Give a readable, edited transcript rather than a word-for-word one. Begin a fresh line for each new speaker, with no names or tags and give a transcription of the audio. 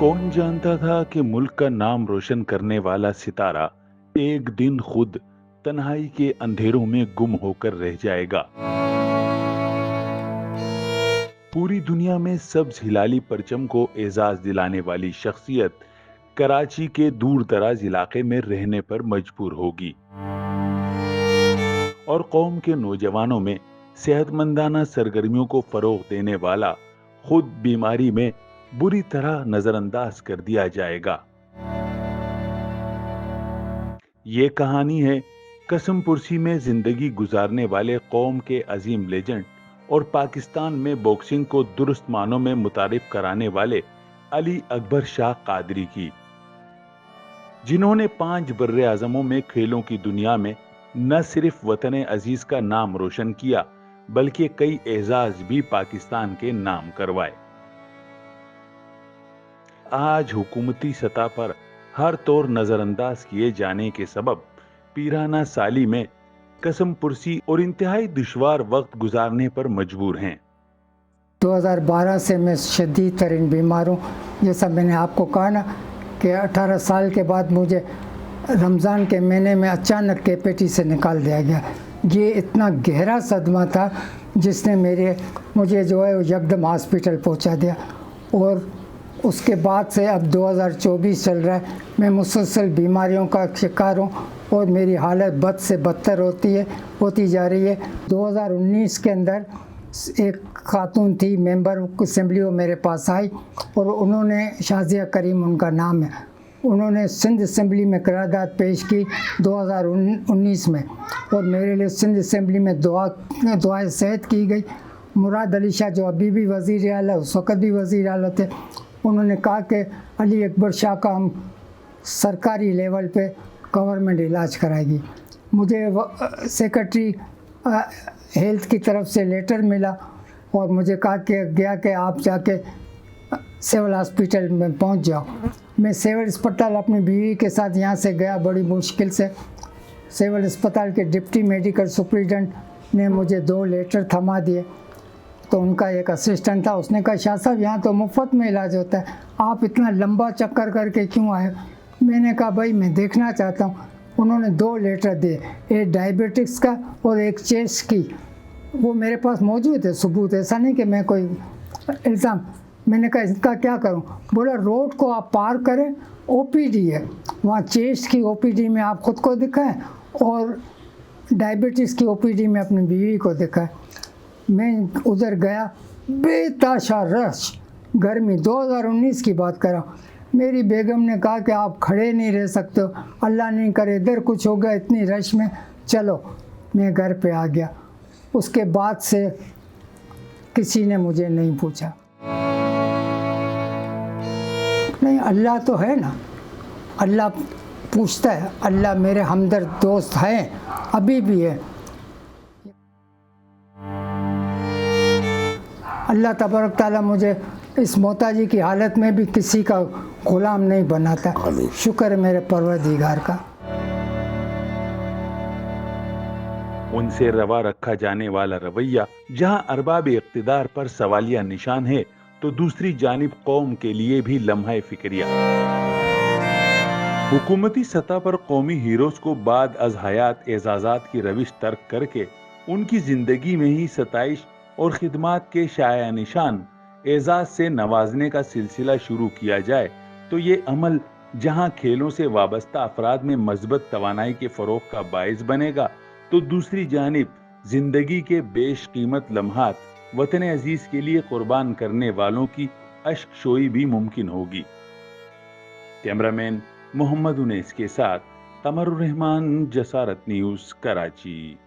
कौन जानता था कि मुल्क का नाम रोशन करने वाला सितारा एक दिन खुद तन्हाई के अंधेरों में गुम होकर रह जाएगा। पूरी दुनिया में सब्ज हिलाली परचम को एजाज दिलाने वाली शख्सियत कराची के दूर दराज इलाके में रहने पर मजबूर होगी और कौम के नौजवानों में सेहतमंदाना सरगर्मियों को फरोग देने वाला खुद बीमारी में बुरी तरह नजरअंदाज कर दिया जाएगा। ये कहानी है कसम पुरसी में जिंदगी गुजारने वाले कौम के अजीम लेजेंड और पाकिस्तान में बॉक्सिंग को दुरुस्त मानों में मुतारिफ कराने वाले अली अकबर शाह कादरी की, जिन्होंने 5 बर्रे आजमों में खेलों की दुनिया में न सिर्फ वतन अजीज का नाम रोशन किया बल्कि कई एजाज भी पाकिस्तान के नाम करवाए। आज हुकूमती सतह पर हर तौर नजरअंदाज किए जाने के सबब पीराना साली में कसम पुरसी और इंतहाई दुश्वार वक्त गुजारने पर मजबूर हैं।
2012 से मैं शदीद तरीन बीमार हूँ। जैसा मैंने आपको कहा ना कि 18 साल के बाद मुझे रमज़ान के महीने में अचानक केपेटी से निकाल दिया गया। ये इतना गहरा सदमा था जिसने मुझे जो है यकदम हॉस्पिटल पहुँचा दिया। और उसके बाद से अब 2024 चल रहा है, मैं मुसलसल बीमारियों का शिकार हूँ और मेरी हालत बद से बदतर होती जा रही है। 2019 के अंदर एक खातून थी, मेंबर असेंबली, वो मेरे पास आई और उन्होंने, शाजिया करीम उनका नाम है, उन्होंने सिंध असेंबली में करारदाद पेश की 2019 में और मेरे लिए सिंध असेंबली में दुआए सेहत की गई। मुराद अली शाह जो अभी भी वज़ीर आला, उस वक़्त भी वज़ीर आला थे, उन्होंने कहा कि अली अकबर शाह का हम सरकारी लेवल पे गवर्नमेंट इलाज कराएगी। मुझे सेक्रेटरी हेल्थ की तरफ से लेटर मिला और मुझे कहा कि आप जाके सिविल हॉस्पिटल में पहुंच जाओ। मैं सिविल अस्पताल अपनी बीवी के साथ यहाँ से गया बड़ी मुश्किल से। सिविल अस्पताल के डिप्टी मेडिकल सुपरिटेंडेंट ने मुझे 2 लेटर थमा दिए। तो उनका एक असिस्टेंट था, उसने कहा शाह साहब यहाँ तो मुफ्त में इलाज होता है, आप इतना लंबा चक्कर करके क्यों आए? मैंने कहा भाई मैं देखना चाहता हूँ। उन्होंने 2 लेटर दिए, एक डायबिटिक्स का और एक चेस्ट की। वो मेरे पास मौजूद है सबूत, ऐसा नहीं कि मैं कोई इल्ज़ाम। मैंने कहा इसका क्या करूं? बोला रोड को आप पार करें, ओपीडी है वहाँ, चेस्ट की ओपीडी में आप खुद को दिखाएं और डायबिटीज़ की ओपीडी में अपनी बीवी को दिखाएं। मैं उधर गया, बेताशा रश, गर्मी, 2019 की बात कर रहा हूँ। मेरी बेगम ने कहा कि आप खड़े नहीं रह सकते हो, अल्लाह नहीं करे इधर कुछ हो गया इतनी रश में, चलो। मैं घर पे आ गया। उसके बाद से किसी ने मुझे नहीं पूछा। नहीं, अल्लाह तो है ना, अल्लाह पूछता है। अल्लाह मेरे हमदर्द दोस्त हैं, अभी भी है। अल्लाह तबारक ताला मुझे इस मोहताजी की हालत में भी किसी का गुलाम नहीं बनाता। शुक्र है मेरे परवरदिगार का।
उनसे रवा रखा जाने वाला रवैया जहां अरबाब इक़्तिदार पर सवालिया निशान है, तो दूसरी जानिब कौम के लिए भी लम्हा फिक्रिया। हुकूमती सतह पर कौमी हीरोज को बाद अज हयात एजाजात की रविश तर्क करके उनकी जिंदगी में ही सताइश और खिदमात के शाया निशान एजाज से नवाजने का सिलसिला शुरू किया जाए, तो ये अमल जहां खेलों से वाबस्ता अफराद में मजबूत तवानाई के फरोग का बाइस बनेगा, तो दूसरी जानिब जिंदगी के बेश कीमत लम्हात वतन अजीज के लिए कुर्बान करने वालों की अश्क शोई भी मुमकिन होगी। कैमरामैन मोहम्मद उनैस के साथ कमरुर रहमान, जसारत न्यूज, कराची।